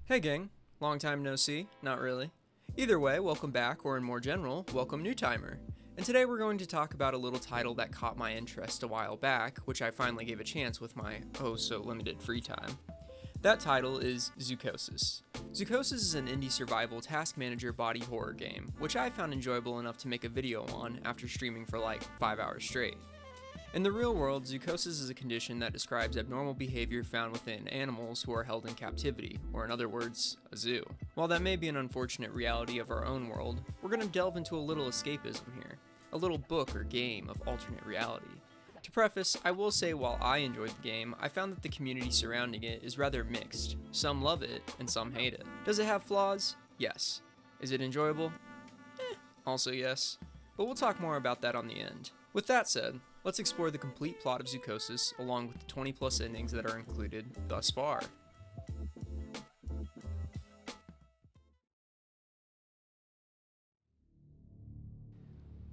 Hey gang, long time no see, not really. Either way, welcome back, or in more general, welcome new timer. And today we're going to talk about a little title that caught my interest a while back, which I finally gave a chance with my oh so limited free time. That title is Zoochosis. Zoochosis is an indie survival task manager body horror game, which I found enjoyable enough to make a video on after streaming for like 5 hours straight. In the real world, zoochosis is a condition that describes abnormal behavior found within animals who are held in captivity, or in other words, a zoo. While that may be an unfortunate reality of our own world, we're going to delve into a little escapism here, a little book or game of alternate reality. To preface, I will say while I enjoyed the game, I found that the community surrounding it is rather mixed. Some love it, and some hate it. Does it have flaws? Yes. Is it enjoyable? Also yes. But we'll talk more about that on the end. With that said, let's explore the complete plot of Zoochosis along with the 20 plus endings that are included thus far.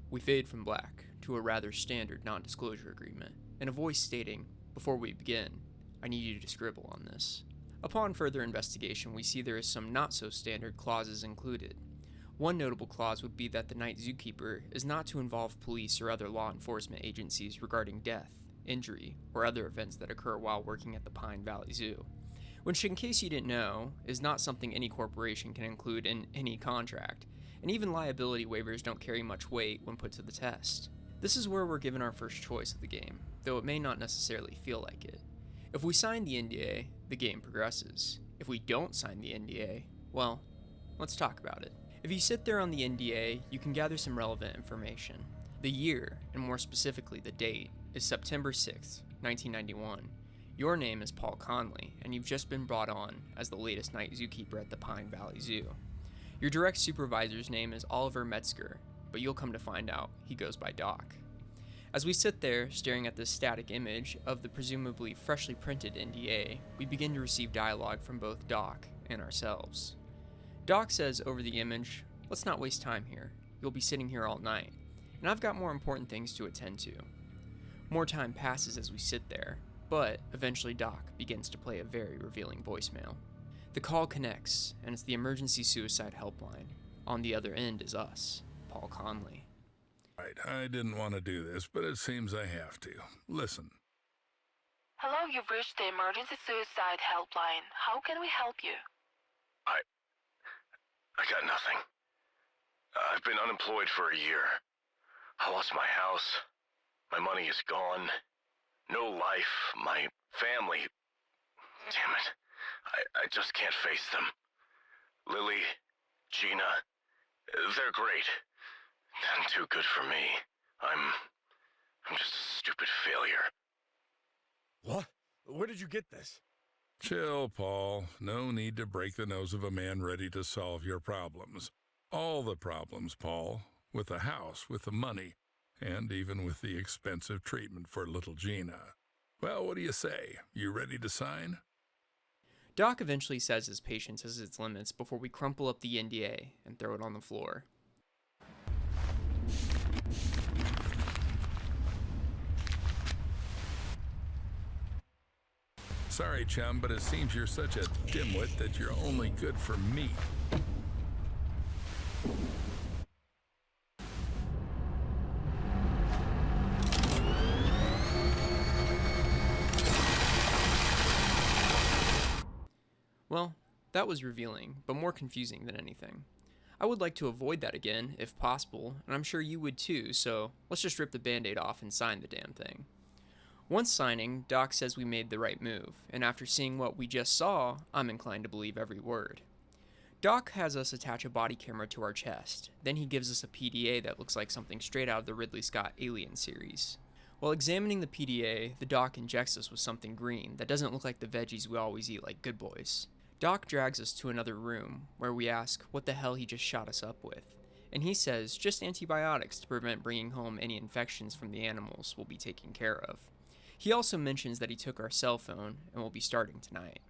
We fade from black to a rather standard non-disclosure agreement, and a voice stating, "Before we begin, I need you to scribble on this." Upon further investigation, we see there is some not-so-standard clauses included. One notable clause would be that the night zookeeper is not to involve police or other law enforcement agencies regarding death, injury, or other events that occur while working at the Pine Valley Zoo, which, in case you didn't know, is not something any corporation can include in any contract, and even liability waivers don't carry much weight when put to the test. This is where we're given our first choice of the game, though it may not necessarily feel like it. If we sign the NDA, the game progresses. If we don't sign the NDA, well, let's talk about it. If you sit there on the NDA, you can gather some relevant information. The year, and more specifically the date, is September 6th, 1991. Your name is Paul Conley, and you've just been brought on as the latest night zookeeper at the Pine Valley Zoo. Your direct supervisor's name is Oliver Metzger, but you'll come to find out he goes by Doc. As we sit there, staring at this static image of the presumably freshly printed NDA, we begin to receive dialogue from both Doc and ourselves. Doc says over the image, "Let's not waste time here. You'll be sitting here all night, and I've got more important things to attend to." More time passes as we sit there, but eventually Doc begins to play a very revealing voicemail. The call connects, and it's the emergency suicide helpline. On the other end is us, Paul Conley. Right, I didn't want to do this, but it seems I have to. Listen. Hello, you've reached the emergency suicide helpline. How can we help you? I got nothing. I've been unemployed for a year. I lost my house. My money is gone. No life. My family. Damn it. I just can't face them. Lily, Gina, they're great. And too good for me. I'm just a stupid failure. What? Where did you get this? Chill, Paul. No need to break the nose of a man ready to solve your problems. All the problems, Paul. With the house, with the money, and even with the expensive treatment for little Gina. Well, what do you say? You ready to sign? Doc eventually says his patience has its limits before we crumple up the NDA and throw it on the floor. Sorry, chum, but it seems you're such a dimwit that you're only good for meat. Well, that was revealing, but more confusing than anything. I would like to avoid that again, if possible, and I'm sure you would too, so let's just rip the band-aid off and sign the damn thing. Once signing, Doc says we made the right move, and after seeing what we just saw, I'm inclined to believe every word. Doc has us attach a body camera to our chest, then he gives us a PDA that looks like something straight out of the Ridley Scott Alien series. While examining the PDA, the Doc injects us with something green that doesn't look like the veggies we always eat like good boys. Doc drags us to another room, where we ask what the hell he just shot us up with, and he says just antibiotics to prevent bringing home any infections from the animals we'll be taking care of. He also mentions that he took our cell phone and will be starting tonight.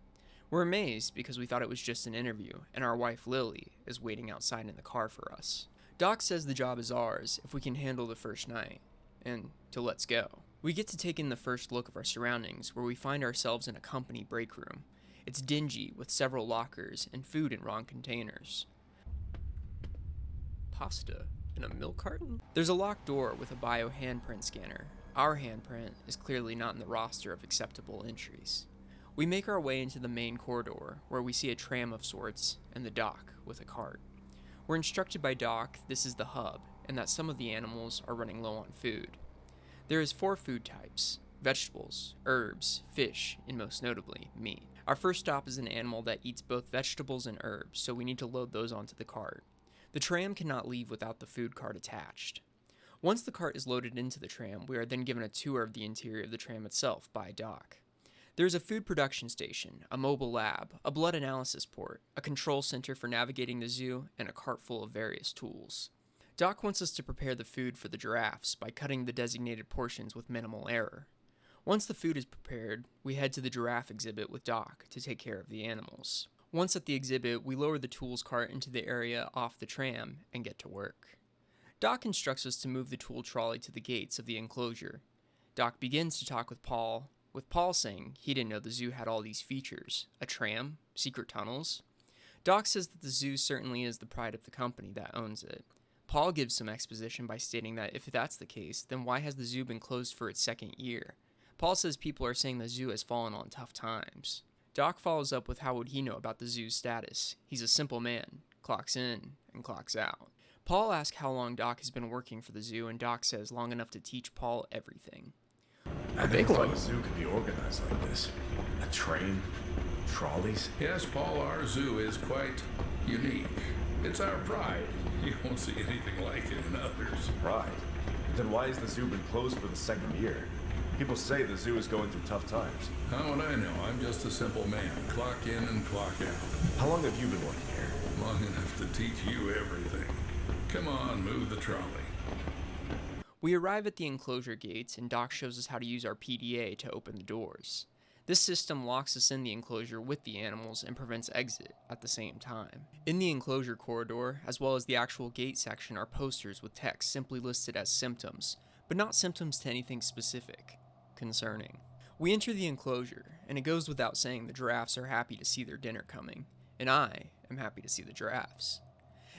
We're amazed because we thought it was just an interview, and our wife Lily is waiting outside in the car for us. Doc says the job is ours if we can handle the first night, and to let's go. We get to take in the first look of our surroundings, where we find ourselves in a company break room. It's dingy with several lockers and food in wrong containers. Pasta in a milk carton? There's a locked door with a bio handprint scanner. Our handprint is clearly not in the roster of acceptable entries. We make our way into the main corridor, where we see a tram of sorts and the dock with a cart. We're instructed by Doc this is the hub, and that some of the animals are running low on food. There is 4 food types: vegetables, herbs, fish, and most notably, meat. Our first stop is an animal that eats both vegetables and herbs, so we need to load those onto the cart. The tram cannot leave without the food cart attached. Once the cart is loaded into the tram, we are then given a tour of the interior of the tram itself by Doc. There is a food production station, a mobile lab, a blood analysis port, a control center for navigating the zoo, and a cart full of various tools. Doc wants us to prepare the food for the giraffes by cutting the designated portions with minimal error. Once the food is prepared, we head to the giraffe exhibit with Doc to take care of the animals. Once at the exhibit, we lower the tools cart into the area off the tram and get to work. Doc instructs us to move the tool trolley to the gates of the enclosure. Doc begins to talk with Paul saying he didn't know the zoo had all these features. A tram? Secret tunnels? Doc says that the zoo certainly is the pride of the company that owns it. Paul gives some exposition by stating that if that's the case, then why has the zoo been closed for its 2nd year? Paul says people are saying the zoo has fallen on tough times. Doc follows up with how would he know about the zoo's status. He's a simple man, clocks in and clocks out. Paul asks how long Doc has been working for the zoo, and Doc says long enough to teach Paul everything. I never thought a zoo could be organized like this. A train, trolleys. Yes, Paul, our zoo is quite unique. It's our pride. You won't see anything like it in others. Pride? Then why has the zoo been closed for the 2nd year? People say the zoo is going through tough times. How would I know? I'm just a simple man. Clock in and clock out. How long have you been working here? Long enough to teach you everything. Come on, move the trolley. We arrive at the enclosure gates, and Doc shows us how to use our PDA to open the doors. This system locks us in the enclosure with the animals and prevents exit at the same time. In the enclosure corridor, as well as the actual gate section, are posters with text simply listed as symptoms, but not symptoms to anything specific. Concerning. We enter the enclosure, and it goes without saying the giraffes are happy to see their dinner coming, and I am happy to see the giraffes.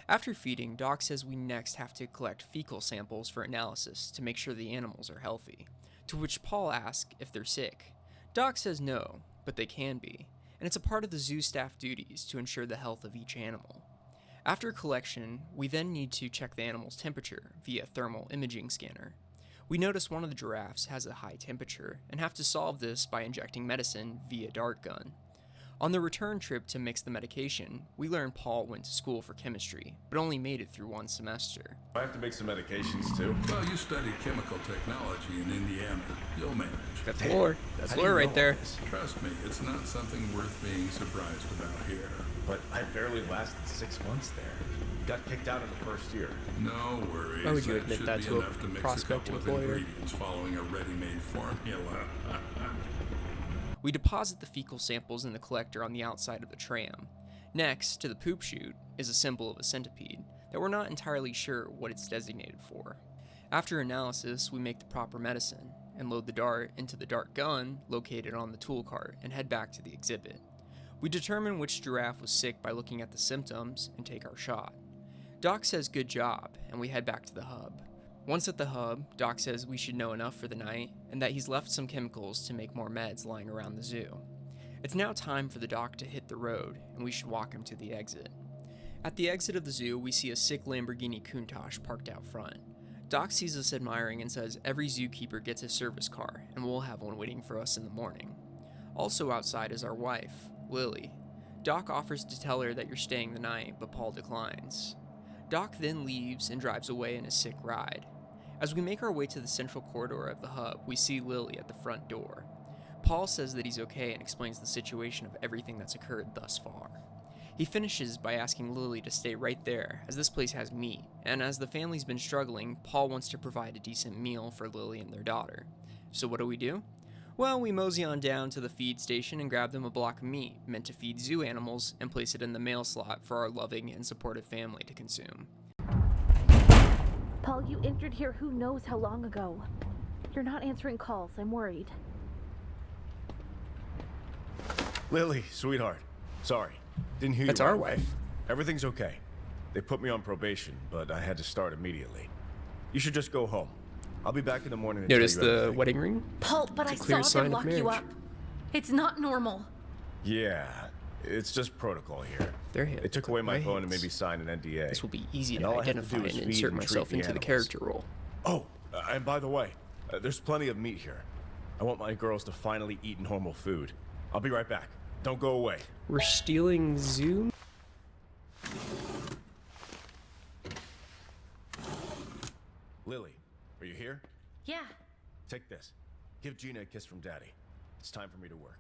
After feeding, Doc says we next have to collect fecal samples for analysis to make sure the animals are healthy, to which Paul asks if they're sick. Doc says no, but they can be, and it's a part of the zoo staff duties to ensure the health of each animal. After collection, we then need to check the animal's temperature via thermal imaging scanner. We notice one of the giraffes has a high temperature and have to solve this by injecting medicine via dart gun. On the return trip to mix the medication, we learn Paul went to school for chemistry, but only made it through 1 semester. I have to make some medications too. Well, you studied chemical technology in Indiana. You'll manage. That's lore. That's lore right there. Trust me, it's not something worth being surprised about here. But I barely lasted 6 months there. Got kicked out in the 1st year. No worries. Why would you that admit should that be to a enough to mix a prospect couple of employer? ingredients following a ready-made formula. We deposit the fecal samples in the collector on the outside of the tram. Next to the poop chute is a symbol of a centipede that we're not entirely sure what it's designated for. After analysis, we make the proper medicine and load the dart into the dart gun located on the tool cart and head back to the exhibit. We determine which giraffe was sick by looking at the symptoms and take our shot. Doc says good job, and we head back to the hub. Once at the hub, Doc says we should know enough for the night, and that he's left some chemicals to make more meds lying around the zoo. It's now time for the Doc to hit the road, and we should walk him to the exit. At the exit of the zoo, we see a sick Lamborghini Countach parked out front. Doc sees us admiring and says every zookeeper gets a service car, and we'll have one waiting for us in the morning. Also outside is our wife, Lily. Doc offers to tell her that you're staying the night, but Paul declines. Doc then leaves and drives away in a sick ride. As we make our way to the central corridor of the hub, we see Lily at the front door. Paul says that he's okay and explains the situation of everything that's occurred thus far. He finishes by asking Lily to stay right there, as this place has meat, and as the family's been struggling, Paul wants to provide a decent meal for Lily and their daughter. So what do? Well, we mosey on down to the feed station and grab them a block of meat meant to feed zoo animals and place it in the mail slot for our loving and supportive family to consume. Paul, you entered here who knows how long ago. You're not answering calls. I'm worried. Lily, sweetheart. Sorry. Didn't hear you. That's right our away. wife. Everything's okay. They put me on probation, but I had to start immediately. You should just go home. I'll be back in the morning to Notice tell you the everything. wedding ring? Paul, but I It's a clear saw sign them of lock you marriage. up. It's not normal. Yeah, it's just protocol here. Their hand They took took away my my phone and hands. made me sign an NDA. This will be easy And to all I have to identify do is and feed insert and myself treat into the animals. character role. Oh, and by the way, there's plenty of meat here. I want my girls to finally eat normal food. I'll be right back. Don't go away. We're stealing Zoom? Lily, are you here? Yeah. Take this. Give Gina a kiss from Daddy. It's time for me to work.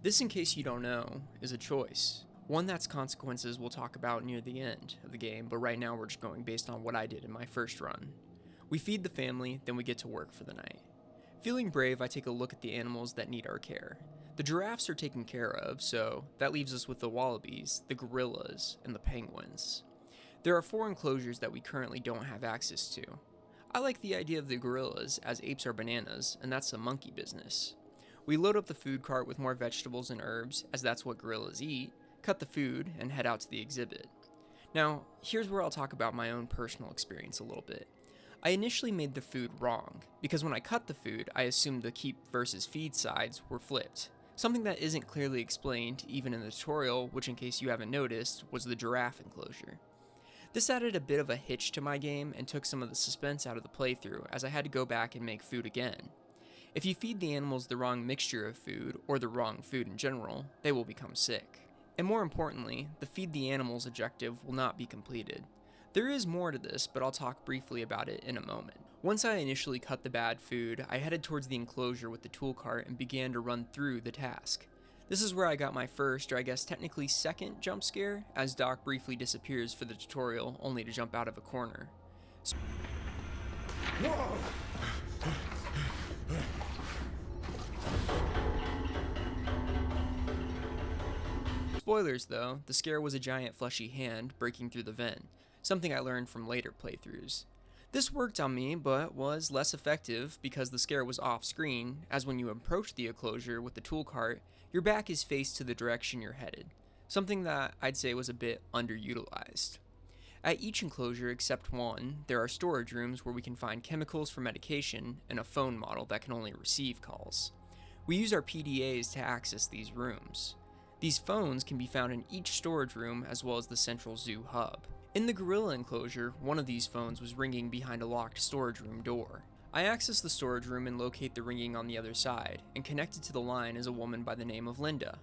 This, in case you don't know, is a choice. One that's consequences we'll talk about near the end of the game, but right now we're just going based on what I did in my first run. We feed the family, then we get to work for the night. Feeling brave, I take a look at the animals that need our care. The giraffes are taken care of, so that leaves us with the wallabies, the gorillas, and the penguins. There are 4 enclosures that we currently don't have access to. I like the idea of the gorillas, as apes are bananas, and that's some monkey business. We load up the food cart with more vegetables and herbs, as that's what gorillas eat, cut the food, and head out to the exhibit. Now, here's where I'll talk about my own personal experience a little bit. I initially made the food wrong, because when I cut the food, I assumed the keep versus feed sides were flipped. Something that isn't clearly explained, even in the tutorial, which in case you haven't noticed, was the giraffe enclosure. This added a bit of a hitch to my game and took some of the suspense out of the playthrough, as I had to go back and make food again. If you feed the animals the wrong mixture of food, or the wrong food in general, they will become sick. And more importantly, the feed the animals objective will not be completed. There is more to this, but I'll talk briefly about it in a moment. Once I initially cut the bad food, I headed towards the enclosure with the tool cart and began to run through the task. This is where I got my first, or I guess technically second, jump scare, as Doc briefly disappears for the tutorial, only to jump out of a corner. Spoilers though, the scare was a giant fleshy hand breaking through the vent, something I learned from later playthroughs. This worked on me, but was less effective because the scare was off screen, as when you approach the enclosure with the tool cart, your back is faced to the direction you're headed, something that I'd say was a bit underutilized. At each enclosure except one, there are storage rooms where we can find chemicals for medication and a phone model that can only receive calls. We use our PDAs to access these rooms. These phones can be found in each storage room as well as the central zoo hub. In the gorilla enclosure, one of these phones was ringing behind a locked storage room door. I access the storage room and locate the ringing on the other side, and connected to the line is a woman by the name of Linda.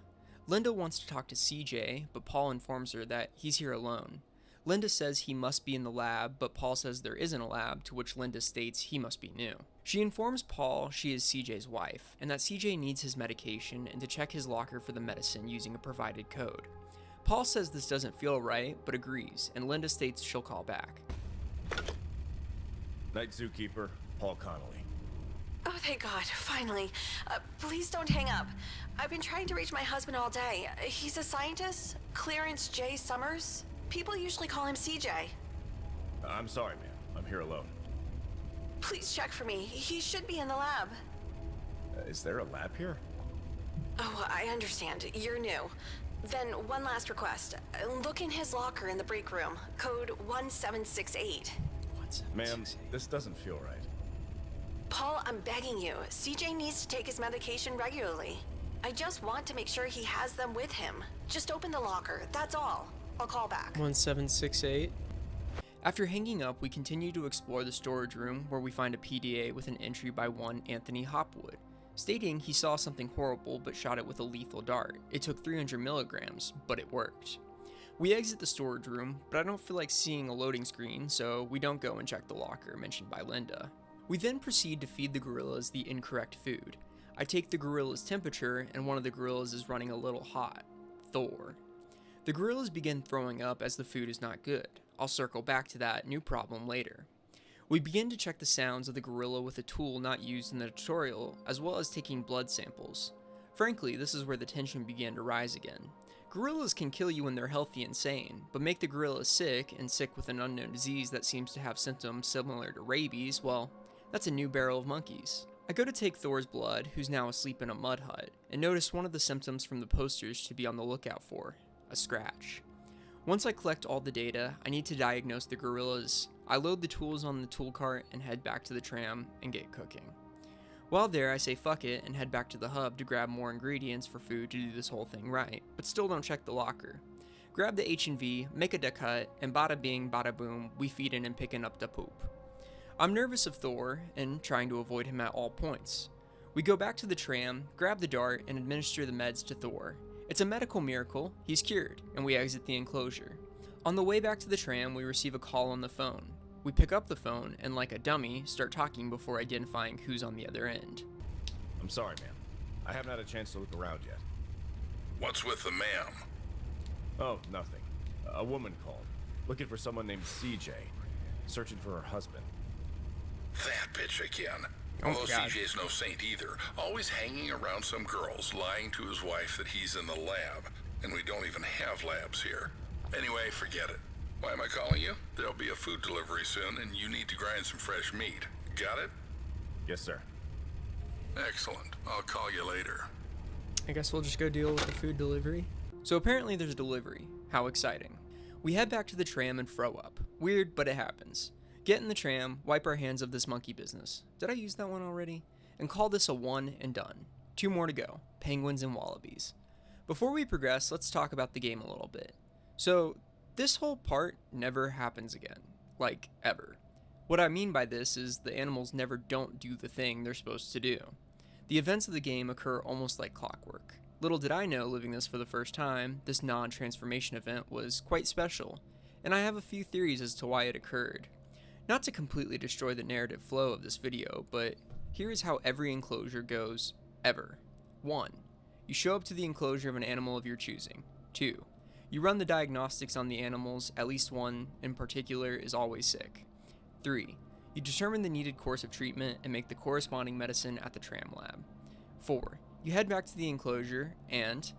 Linda wants to talk to CJ, but Paul informs her that he's here alone. Linda says he must be in the lab, but Paul says there isn't a lab, to which Linda states he must be new. She informs Paul she is CJ's wife, and that CJ needs his medication and to check his locker for the medicine using a provided code. Paul says this doesn't feel right, but agrees, and Linda states she'll call back. Night Zookeeper, Paul Connolly. Oh, thank God, finally. Please don't hang up. I've been trying to reach my husband all day. He's a scientist, Clarence J. Summers. People usually call him CJ. I'm sorry, man. I'm here alone. Please check for me. He should be in the lab. Is there a lab here? Oh, I understand. You're new. Then one last request. Look in his locker in the break room. Code 1768. Ma'am, this doesn't feel right. Paul, I'm begging you. CJ needs to take his medication regularly. I just want to make sure he has them with him. Just open the locker, that's all. I'll call back. 1768. After hanging up, we continue to explore the storage room where we find a PDA with an entry by one Anthony Hopwood, stating he saw something horrible but shot it with a lethal dart. It took 300 milligrams, but it worked. We exit the storage room, but I don't feel like seeing a loading screen, so we don't go and check the locker mentioned by Linda. We then proceed to feed the gorillas the incorrect food. I take the gorilla's temperature, and one of the gorillas is running a little hot. Thor. The gorillas begin throwing up as the food is not good. I'll circle back to that new problem later. We begin to check the sounds of the gorilla with a tool not used in the tutorial, as well as taking blood samples. Frankly, this is where the tension began to rise again. Gorillas can kill you when they're healthy and sane, but make the gorilla sick, and sick with an unknown disease that seems to have symptoms similar to rabies, well, that's a new barrel of monkeys. I go to take Thor's blood, who's now asleep in a mud hut, and notice one of the symptoms from the posters to be on the lookout for, a scratch. Once I collect all the data, I need to diagnose the gorillas. I load the tools on the tool cart and head back to the tram and get cooking. While there, I say fuck it and head back to the hub to grab more ingredients for food to do this whole thing right, but still don't check the locker. Grab the H&V, make a duck hut, and bada bing, bada boom, we feedin' and picking up the poop. I'm nervous of Thor and trying to avoid him at all points. We go back to the tram, grab the dart, and administer the meds to Thor. It's a medical miracle, he's cured, and we exit the enclosure. On the way back to the tram, we receive a call on the phone. We pick up the phone and, like a dummy, start talking before identifying who's on the other end. I'm sorry, ma'am. I haven't had a chance to look around yet. What's with the ma'am? Oh, nothing. A woman called, looking for someone named CJ, searching for her husband. That bitch again. Oh, Although God. CJ's no saint either, always hanging around some girls, lying to his wife that he's in the lab, and we don't even have labs here. Anyway, forget it. Why am I calling you? There'll be a food delivery soon, and you need to grind some fresh meat. Got it? Yes, sir. Excellent. I'll call you later. I guess we'll just go deal with the food delivery. So apparently there's a delivery. How exciting. We head back to the tram and throw up. Weird, but it happens. Get in the tram, wipe our hands of this monkey business. Did I use that one already? And call this a one and done. 2 more to go. Penguins and wallabies. Before we progress, let's talk about the game a little bit. So, this whole part never happens again. Like, ever. What I mean by this is the animals never don't do the thing they're supposed to do. The events of the game occur almost like clockwork. Little did I know, living this for the first time, this non-transformation event was quite special, and I have a few theories as to why it occurred. Not to completely destroy the narrative flow of this video, but here is how every enclosure goes, ever. 1. You show up to the enclosure of an animal of your choosing. 2. You run the diagnostics on the animals, at least one in particular is always sick. 3. You determine the needed course of treatment and make the corresponding medicine at the tram lab. 4. You head back to the enclosure and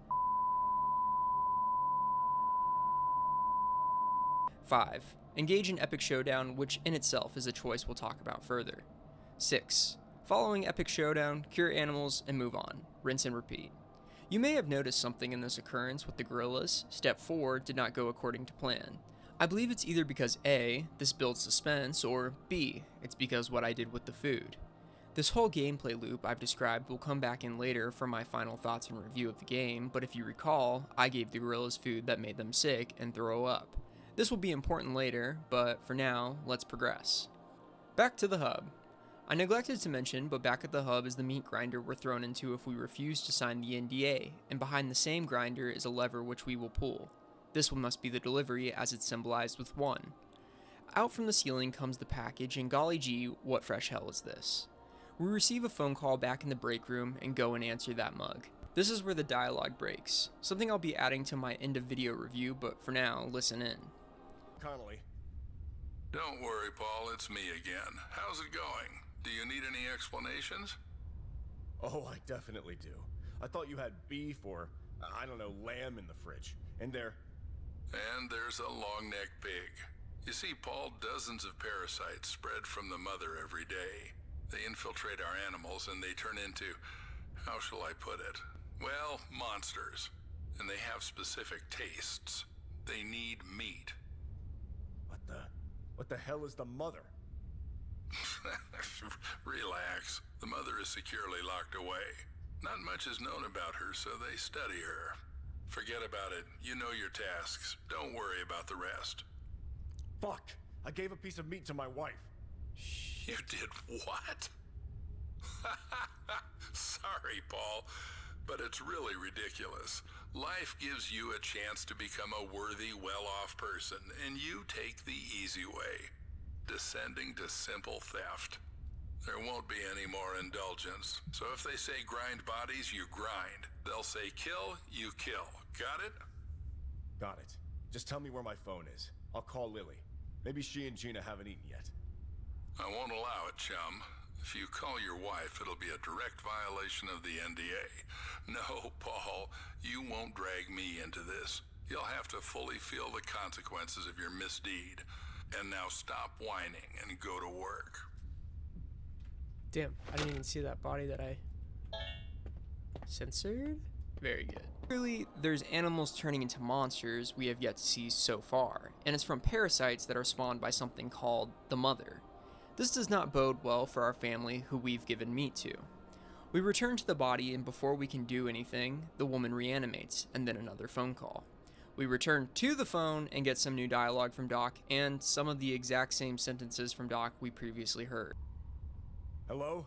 5. Engage in epic showdown, which in itself is a choice we'll talk about further. 6. Following epic showdown, cure animals and move on. Rinse and repeat. You may have noticed something in this occurrence with the gorillas. Step 4 did not go according to plan. I believe it's either because A, this builds suspense, or B, it's because what I did with the food. This whole gameplay loop I've described will come back in later for my final thoughts and review of the game, but if you recall, I gave the gorillas food that made them sick and throw up. This will be important later, but for now, let's progress. Back to the hub. I neglected to mention, but back at the hub is the meat grinder we're thrown into if we refuse to sign the NDA, and behind the same grinder is a lever which we will pull. This one must be the delivery as it's symbolized with 1. Out from the ceiling comes the package, and golly gee, what fresh hell is this? We receive a phone call back in the break room and go and answer that mug. This is where the dialogue breaks, something I'll be adding to my end of video review, but for now, listen in. Connolly. Don't worry, Paul. It's me again. How's it going? Do you need any explanations? Oh, I definitely do. I thought you had beef or, I don't know, lamb in the fridge. And there's a long-necked pig. You see, Paul, dozens of parasites spread from the mother every day. They infiltrate our animals and they turn into, how shall I put it? Well, monsters. And they have specific tastes. They need meat. What the hell is the mother? Relax. The mother is securely locked away. Not much is known about her, so they study her. Forget about it. You know your tasks. Don't worry about the rest. Fuck! I gave a piece of meat to my wife. You did what? Sorry, Paul, but it's really ridiculous. Life gives you a chance to become a worthy, well-off person, and you take the easy way, descending to simple theft. There won't be any more indulgence, so if they say grind bodies, you grind. They'll say kill, you kill. Got it? Got it. Just tell me where my phone is. I'll call Lily. Maybe she and Gina haven't eaten yet. I won't allow it, chum. If you call your wife, it'll be a direct violation of the NDA. No, Paul, you won't drag me into this. You'll have to fully feel the consequences of your misdeed. And now stop whining and go to work. Damn, I didn't even see that body that I censored. Very good. Clearly, there's animals turning into monsters we have yet to see so far, and it's from parasites that are spawned by something called the mother. This does not bode well for our family who we've given meat to. We return to the body, and before we can do anything, the woman reanimates, and then another phone call. We return to the phone and get some new dialogue from Doc, and some of the exact same sentences from Doc we previously heard. Hello?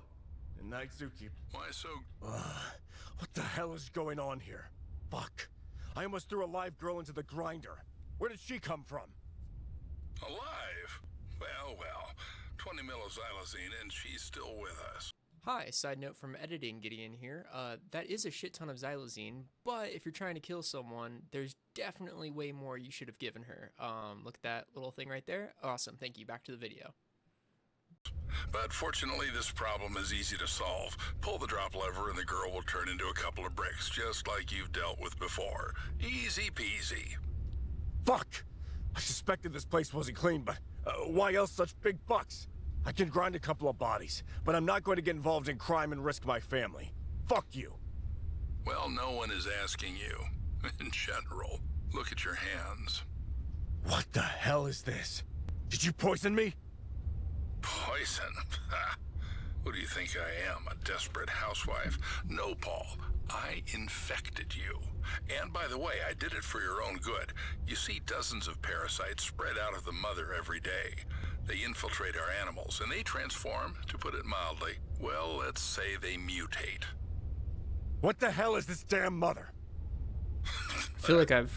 The night zookeeper. Why so... What the hell is going on here? Fuck. I almost threw a live girl into the grinder. Where did she come from? alive? Well, 20 millixylazine and she's still with us. Hi, side note from editing Gideon here. That is a shit ton of xylazine, but if you're trying to kill someone, there's definitely way more you should have given her. Look at that little thing right there. Awesome, thank you. Back to the video. But fortunately, this problem is easy to solve. Pull the drop lever and the girl will turn into a couple of bricks, just like you've dealt with before. Easy peasy. Fuck! I suspected this place wasn't clean, but why else such big bucks? I can grind a couple of bodies, but I'm not going to get involved in crime and risk my family. Fuck you. Well, no one is asking you. In general, look at your hands. What the hell is this? Did you poison me? Poison? Ha! Who do you think I am, a desperate housewife? No, Paul. I infected you. And by the way, I did it for your own good. You see dozens of parasites spread out of the mother every day. They infiltrate our animals, and they transform, to put it mildly. Well, let's say they mutate. What the hell is this damn mother? I feel like I've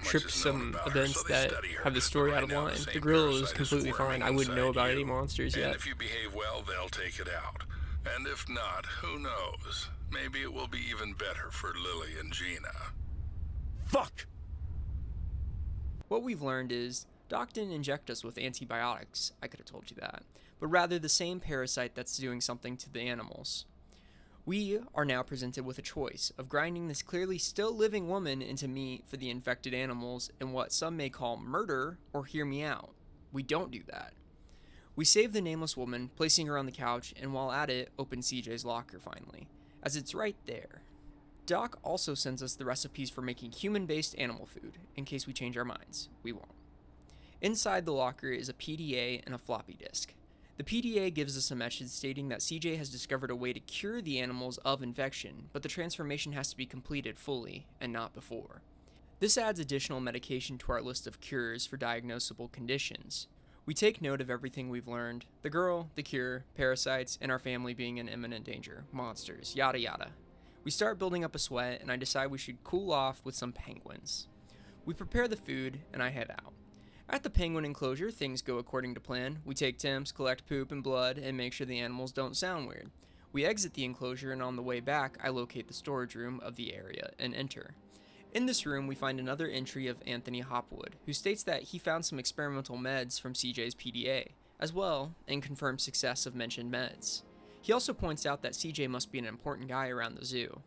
tripped some events that have the story out of line. The grill is completely fine. I wouldn't know about any monsters yet. And if you behave well, they'll take it out. And if not, who knows? Maybe it will be even better for Lily and Gina. Fuck! What we've learned is Doc didn't inject us with antibiotics, I could have told you that, but rather the same parasite that's doing something to the animals. We are now presented with a choice of grinding this clearly still living woman into meat for the infected animals in what some may call murder, or hear me out. We don't do that. We save the nameless woman, placing her on the couch, and while at it, open CJ's locker finally, as it's right there. Doc also sends us the recipes for making human-based animal food, in case we change our minds. We won't. Inside the locker is a PDA and a floppy disk. The PDA gives us a message stating that CJ has discovered a way to cure the animals of infection, but the transformation has to be completed fully, and not before. This adds additional medication to our list of cures for diagnosable conditions. We take note of everything we've learned, the girl, the cure, parasites, and our family being in imminent danger, monsters, yada yada. We start building up a sweat, and I decide we should cool off with some penguins. We prepare the food, and I head out. At the penguin enclosure, things go according to plan. We take temps, collect poop and blood, and make sure the animals don't sound weird. We exit the enclosure, and on the way back, I locate the storage room of the area and enter. In this room, we find another entry of Anthony Hopwood, who states that he found some experimental meds from CJ's PDA, as well, and confirms success of mentioned meds. He also points out that CJ must be an important guy around the zoo.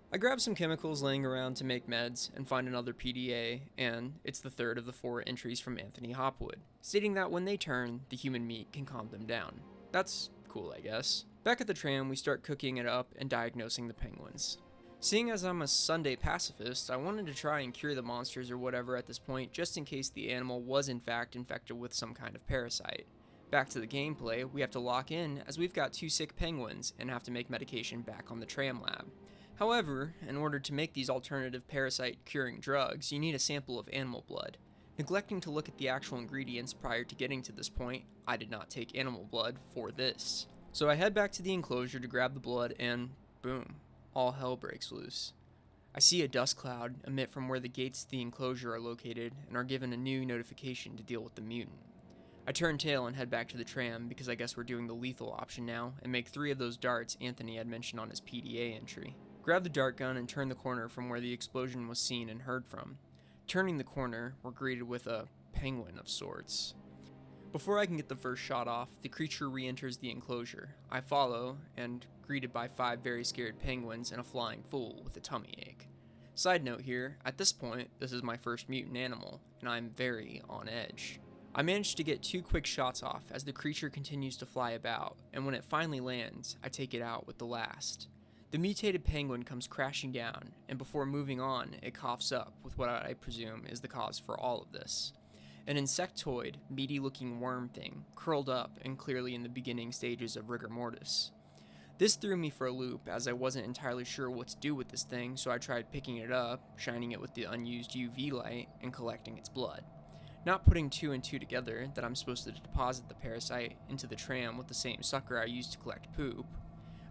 I grab some chemicals laying around to make meds and find another PDA, and it's the third of the 4 entries from Anthony Hopwood, stating that when they turn, the human meat can calm them down. That's cool, I guess. Back at the tram, we start cooking it up and diagnosing the penguins. Seeing as I'm a Sunday pacifist, I wanted to try and cure the monsters or whatever at this point, just in case the animal was in fact infected with some kind of parasite. Back to the gameplay, we have to lock in as we've got 2 sick penguins and have to make medication back on the tram lab. However, in order to make these alternative parasite-curing drugs, you need a sample of animal blood. Neglecting to look at the actual ingredients prior to getting to this point, I did not take animal blood for this. So I head back to the enclosure to grab the blood and, boom, all hell breaks loose. I see a dust cloud emit from where the gates to the enclosure are located and are given a new notification to deal with the mutant. I turn tail and head back to the tram because I guess we're doing the lethal option now and make 3 of those darts Anthony had mentioned on his PDA entry. Grab the dart gun and turn the corner from where the explosion was seen and heard from. Turning the corner, we're greeted with a penguin of sorts. Before I can get the first shot off, the creature re-enters the enclosure. I follow, and greeted by 5 very scared penguins and a flying fool with a tummy ache. Side note here, at this point, this is my first mutant animal, and I'm very on edge. I managed to get 2 quick shots off as the creature continues to fly about, and when it finally lands, I take it out with the last. The mutated penguin comes crashing down, and before moving on, it coughs up with what I presume is the cause for all of this. An insectoid, meaty-looking worm thing, curled up and clearly in the beginning stages of rigor mortis. This threw me for a loop as I wasn't entirely sure what to do with this thing, so I tried picking it up, shining it with the unused UV light, and collecting its blood. Not putting 2 and 2 together that I'm supposed to deposit the parasite into the tram with the same sucker I used to collect poop.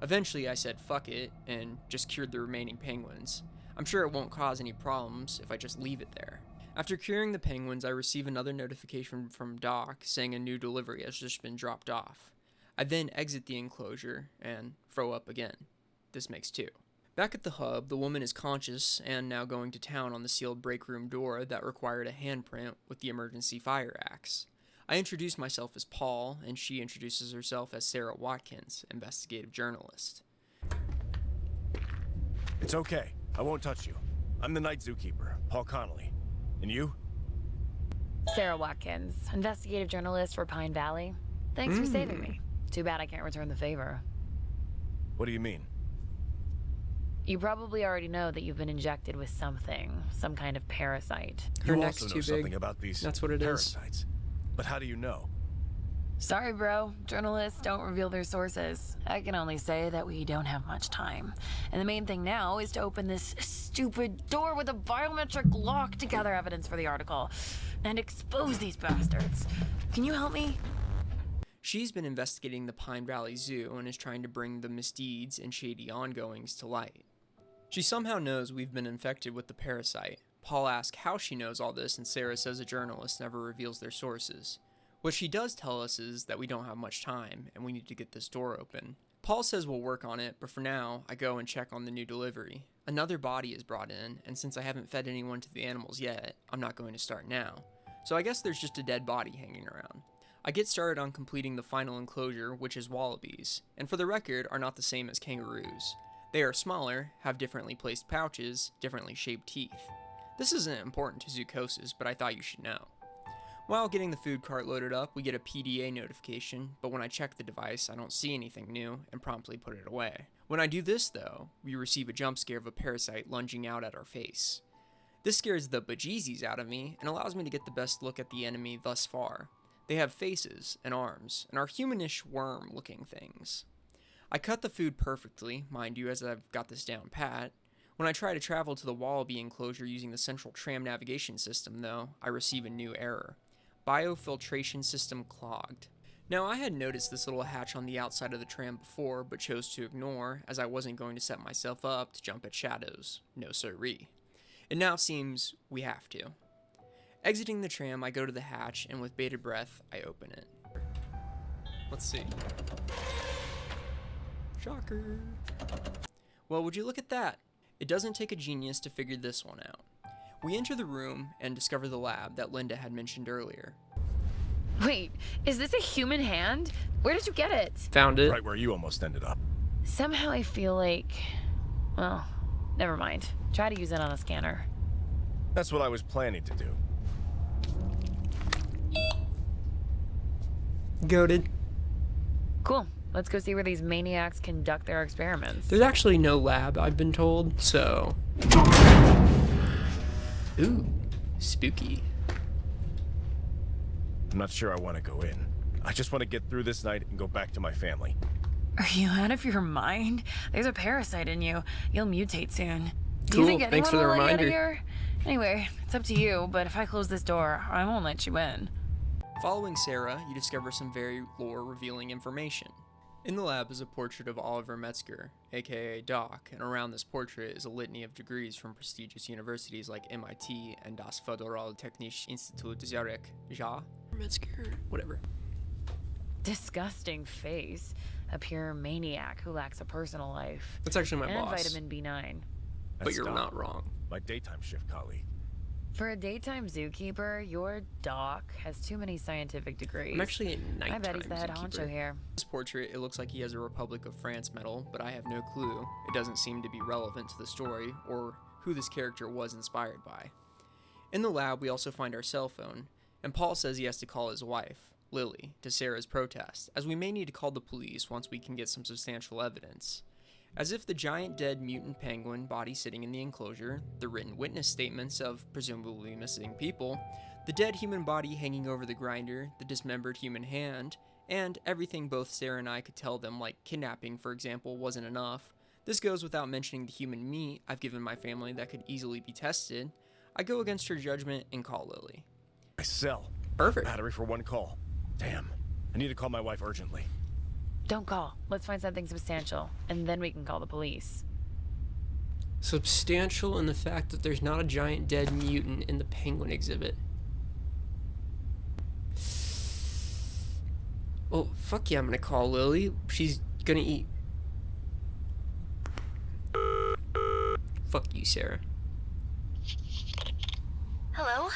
Eventually I said fuck it and just cured the remaining penguins. I'm sure it won't cause any problems if I just leave it there. After curing the penguins, I receive another notification from Doc saying a new delivery has just been dropped off. I then exit the enclosure and throw up again. This makes 2. Back at the hub, the woman is conscious and now going to town on the sealed break room door that required a handprint with the emergency fire axe. I introduce myself as Paul, and she introduces herself as Sarah Watkins, investigative journalist. It's okay. I won't touch you. I'm the night zookeeper, Paul Connolly. And you? Sarah Watkins, investigative journalist for Pine Valley. Thanks for saving me. Too bad I can't return the favor. What do you mean? You probably already know that you've been injected with something, some kind of parasite. Her You neck's also too know something big. about these That's what it is. parasites. But how do you know? Sorry, bro. Journalists don't reveal their sources. I can only say that we don't have much time. And the main thing now is to open this stupid door with a biometric lock to gather evidence for the article and expose these bastards. Can you help me? She's been investigating the Pine Valley Zoo and is trying to bring the misdeeds and shady ongoings to light. She somehow knows we've been infected with the parasite. Paul asks how she knows all this, and Sarah says a journalist never reveals their sources. What she does tell us is that we don't have much time, and we need to get this door open. Paul says we'll work on it, but for now, I go and check on the new delivery. Another body is brought in, and since I haven't fed anyone to the animals yet, I'm not going to start now. So I guess there's just a dead body hanging around. I get started on completing the final enclosure, which is wallabies, and for the record, are not the same as kangaroos. They are smaller, have differently placed pouches, differently shaped teeth. This isn't important to Zoochosis, but I thought you should know. While getting the food cart loaded up, we get a PDA notification, but when I check the device, I don't see anything new and promptly put it away. When I do this, though, we receive a jump scare of a parasite lunging out at our face. This scares the bejesus out of me and allows me to get the best look at the enemy thus far. They have faces and arms and are humanish worm-looking things. I cut the food perfectly, mind you, as I've got this down pat. When I try to travel to the wallaby enclosure using the central tram navigation system, though, I receive a new error. Biofiltration system clogged. Now, I had noticed this little hatch on the outside of the tram before, but chose to ignore, as I wasn't going to set myself up to jump at shadows. No siree. It now seems we have to. Exiting the tram, I go to the hatch, and with bated breath, I open it. Let's see. Shocker. Well, would you look at that? It doesn't take a genius to figure this one out. We enter the room and discover the lab that Linda had mentioned earlier. Wait, is this a human hand? Where did you get it? Found it. Right where you almost ended up. Somehow I feel like... Well, never mind. Try to use it on a scanner. That's what I was planning to do. Goated. Cool. Let's go see where these maniacs conduct their experiments. There's actually no lab, I've been told, so... Ooh, spooky. I'm not sure I want to go in. I just want to get through this night and go back to my family. Are you out of your mind? There's a parasite in you. You'll mutate soon. Do Cool, you think anyone thanks for the will let you out of reminder. here? Anyway, it's up to you, but if I close this door, I won't let you in. Following Sarah, you discover some very lore-revealing information. In the lab is a portrait of Oliver Metzger, aka Doc, and around this portrait is a litany of degrees from prestigious universities like MIT and das Föderaltechnische Institut Zurich. Metzger? Whatever. Disgusting face. A pure maniac who lacks a personal life. That's actually my And boss. vitamin B9. But That's you're Doc, not wrong. my daytime shift colleague. For a daytime zookeeper, your doc has too many scientific degrees. I'm actually a nighttime I bet he's the head honcho zookeeper. here. This portrait, it looks like he has a Republic of France medal, but I have no clue. It doesn't seem to be relevant to the story or who this character was inspired by. In the lab, we also find our cell phone, and Paul says he has to call his wife, Lily, to Sarah's protest, as we may need to call the police once we can get some substantial evidence. As if the giant dead mutant penguin body sitting in the enclosure, the written witness statements of presumably missing people, the dead human body hanging over the grinder, the dismembered human hand, and everything both Sarah and I could tell them, like kidnapping for example, wasn't enough. This goes without mentioning the human meat I've given my family that could easily be tested. I go against her judgment and call Lily. I sell. Perfect. Battery for one call. Damn. I need to call my wife urgently. Don't call. Let's find something substantial, and then we can call the police. Substantial in the fact that there's not a giant dead mutant in the penguin exhibit. Well, fuck yeah, I'm gonna call Lily. She's gonna eat. Fuck you, Sarah. Hello?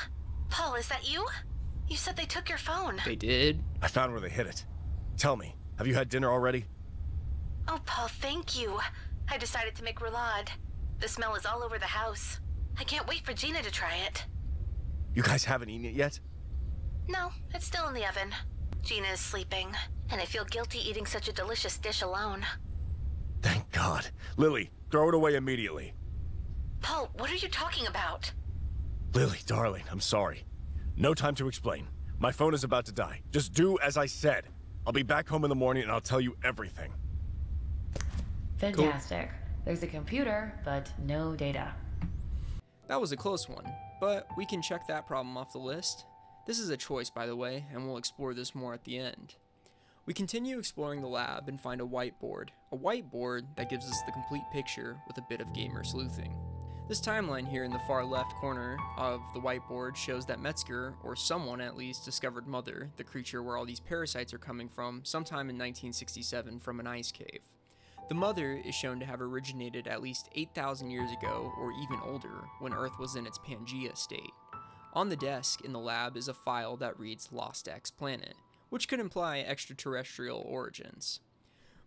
Paul, is that you? You said they took your phone. They did? I found where they hid it. Tell me, have you had dinner already? Oh, Paul, thank you. I decided to make roulade. The smell is all over the house. I can't wait for Gina to try it. You guys haven't eaten it yet? No, it's still in the oven. Gina is sleeping, and I feel guilty eating such a delicious dish alone. Thank God. Lily, throw it away immediately. Paul, what are you talking about? Lily, darling, I'm sorry. No time to explain. My phone is about to die. Just do as I said. I'll be back home in the morning and I'll tell you everything. Fantastic. Cool. There's a computer, but no data. That was a close one, but we can check that problem off the list. This is a choice, by the way, and we'll explore this more at the end. We continue exploring the lab and find a whiteboard that gives us the complete picture with a bit of gamer sleuthing. This timeline here in the far left corner of the whiteboard shows that Metzger, or someone at least, discovered Mother, the creature where all these parasites are coming from, sometime in 1967 from an ice cave. The Mother is shown to have originated at least 8,000 years ago, or even older, when Earth was in its Pangea state. On the desk in the lab is a file that reads Lost X Planet, which could imply extraterrestrial origins.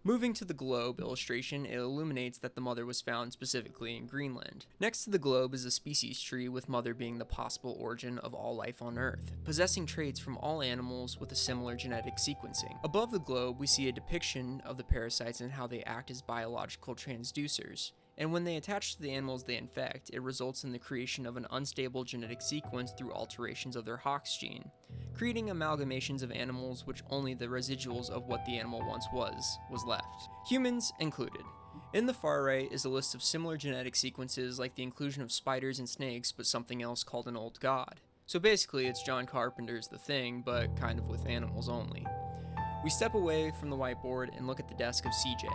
Moving to the globe illustration, it illuminates that the Mother was found specifically in Greenland. Next to the globe is a species tree, with Mother being the possible origin of all life on Earth, possessing traits from all animals with a similar genetic sequencing. Above the globe, we see a depiction of the parasites and how they act as biological transducers. And when they attach to the animals they infect, it results in the creation of an unstable genetic sequence through alterations of their Hox gene, creating amalgamations of animals which only the residuals of what the animal once was left, humans included. In the far right is a list of similar genetic sequences like the inclusion of spiders and snakes, but something else called an old god. So basically it's John Carpenter's The Thing, but kind of with animals only. We step away from the whiteboard and look at the desk of CJ.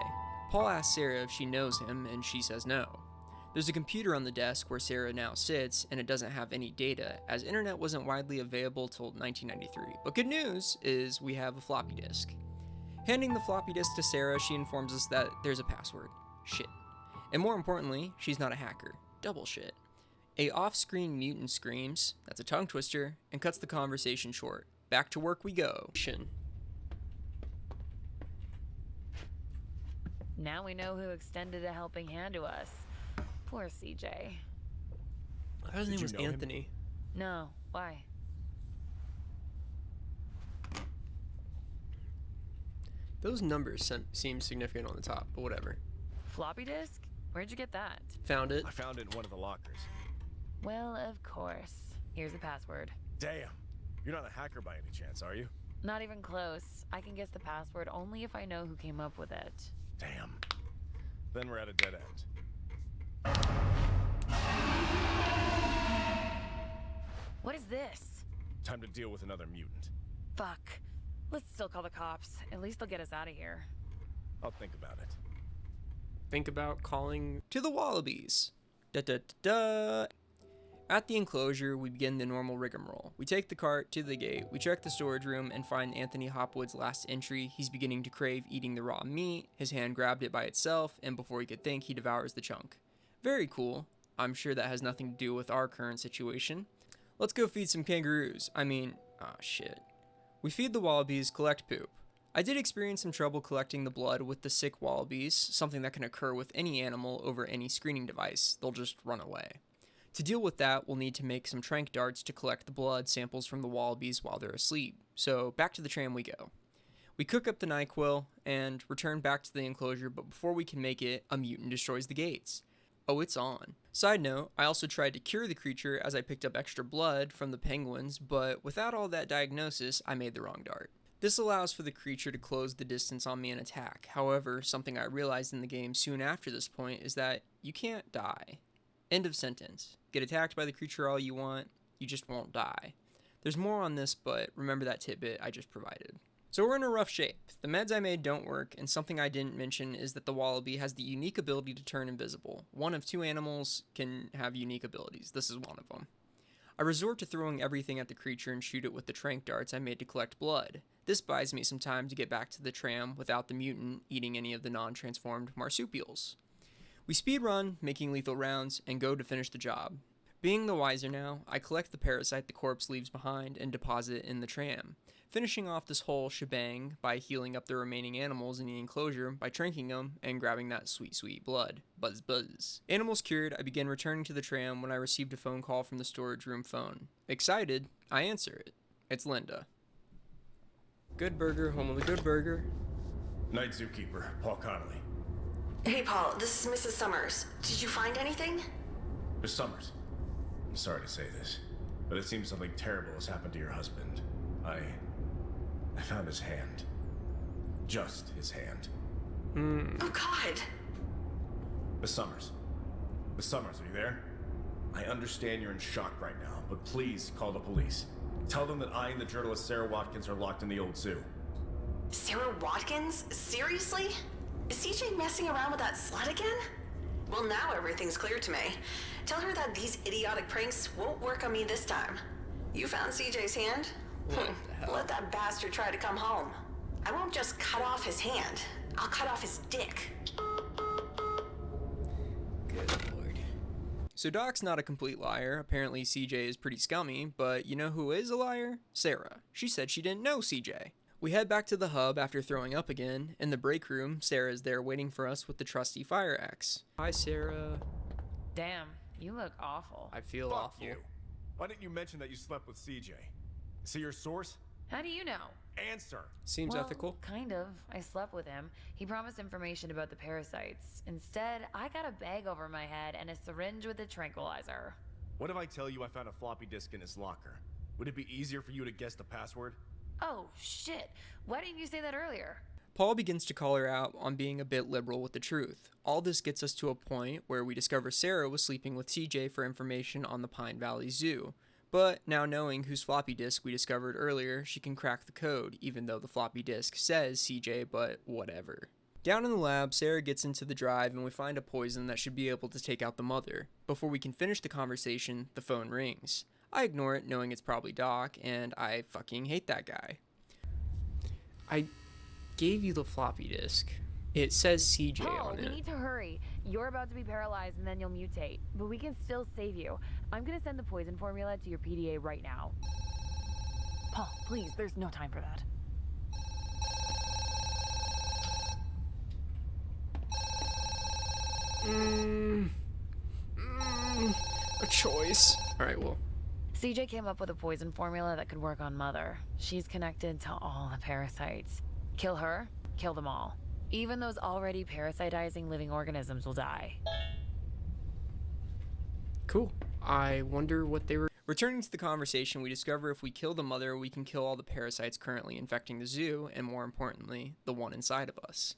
Paul asks Sarah if she knows him, and she says no. There's a computer on the desk where Sarah now sits, and it doesn't have any data, as internet wasn't widely available till 1993. But good news is we have a floppy disk. Handing the floppy disk to Sarah, she informs us that there's a password. Shit. And more importantly, she's not a hacker. Double shit. A off-screen mutant screams, that's a tongue twister, and cuts the conversation short. Back to work we go. Now we know who extended a helping hand to us. Poor CJ. I thought his name was Anthony. No, why? Those numbers seem significant on the top, but whatever. Floppy disk? Where'd you get that? Found it. I found it in one of the lockers. Well, of course. Here's the password. Damn. You're not a hacker by any chance, are you? Not even close. I can guess the password only if I know who came up with it. Damn. Then we're at a dead end. What is this? Time to deal with another mutant. Fuck. Let's still call the cops. At least they'll get us out of here. I'll think about it. Think about calling to the wallabies. Da da da da. At the enclosure, we begin the normal rigmarole. We take the cart to the gate, we check the storage room, and find Anthony Hopwood's last entry. He's beginning to crave eating the raw meat. His hand grabbed it by itself, and before he could think, he devours the chunk. Very cool. I'm sure that has nothing to do with our current situation. Let's go feed some kangaroos. Shit. We feed the wallabies, collect poop. I did experience some trouble collecting the blood with the sick wallabies, something that can occur with any animal over any screening device. They'll just run away. To deal with that, we'll need to make some tranq darts to collect the blood samples from the wallabies while they're asleep. So back to the tram we go. We cook up the NyQuil and return back to the enclosure, but before we can make it, a mutant destroys the gates. Oh, it's on. Side note, I also tried to cure the creature as I picked up extra blood from the penguins, but without all that diagnosis, I made the wrong dart. This allows for the creature to close the distance on me and attack. However, something I realized in the game soon after this point is that you can't die. End of sentence. Get attacked by the creature all you want, you just won't die. There's more on this, but remember that tidbit I just provided. So we're in a rough shape. The meds I made don't work, and something I didn't mention is that the wallaby has the unique ability to turn invisible. One of two animals can have unique abilities. This is one of them. I resort to throwing everything at the creature and shoot it with the tranq darts I made to collect blood. This buys me some time to get back to the tram without the mutant eating any of the non-transformed marsupials. We speedrun, making lethal rounds, and go to finish the job. Being the wiser now, I collect the parasite the corpse leaves behind and deposit it in the tram, finishing off this whole shebang by healing up the remaining animals in the enclosure by tranking them and grabbing that sweet, sweet blood. Buzz, buzz. Animals cured, I begin returning to the tram when I received a phone call from the storage room phone. Excited, I answer it. It's Linda. Good burger, home of the good burger. Night zookeeper, Paul Connolly. Hey, Paul, this is Mrs. Summers. Did you find anything? Miss Summers, I'm sorry to say this, but it seems something terrible has happened to your husband. I found his hand. Just his hand. Oh, God. Miss Summers. Miss Summers, are you there? I understand you're in shock right now, but please call the police. Tell them that I and the journalist Sarah Watkins are locked in the old zoo. Sarah Watkins? Seriously? Is CJ messing around with that slut again? Well, now everything's clear to me. Tell her that these idiotic pranks won't work on me this time. You found CJ's hand? What the hell? Let that bastard try to come home. I won't just cut off his hand. I'll cut off his dick. Good lord. So Doc's not a complete liar. Apparently CJ is pretty scummy, but you know who is a liar? Sarah. She said she didn't know CJ. We head back to the hub after throwing up again. In the break room, Sarah is there waiting for us with the trusty fire axe. Hi, Sarah. Damn, you look awful. I feel Fuck awful. you. Why didn't you mention that you slept with CJ? See your source? How do you know? Answer. Seems Well, ethical. kind of. I slept with him. He promised information about the parasites. Instead, I got a bag over my head and a syringe with a tranquilizer. What if I tell you I found a floppy disk in his locker? Would it be easier for you to guess the password? Oh, shit. Why didn't you say that earlier? Paul begins to call her out on being a bit liberal with the truth. All this gets us to a point where we discover Sarah was sleeping with CJ for information on the Pine Valley Zoo. But now knowing whose floppy disk we discovered earlier, she can crack the code, even though the floppy disk says CJ, but whatever. Down in the lab, Sarah gets into the drive and we find a poison that should be able to take out the mother. Before we can finish the conversation, the phone rings. I ignore it, knowing it's probably Doc, and I fucking hate that guy. I gave you the floppy disk. It says CJ Paul, on we it. need to hurry. You're about to be paralyzed and then you'll mutate. But we can still save you. I'm gonna send the poison formula to your PDA right now. Paul, please, there's no time for that. A choice. Alright, well. CJ came up with a poison formula that could work on Mother. She's connected to all the parasites. Kill her, kill them all. Even those already parasitizing living organisms will die. Cool. I wonder what they were... Returning to the conversation, we discover if we kill the mother, we can kill all the parasites currently infecting the zoo, and more importantly, the one inside of us.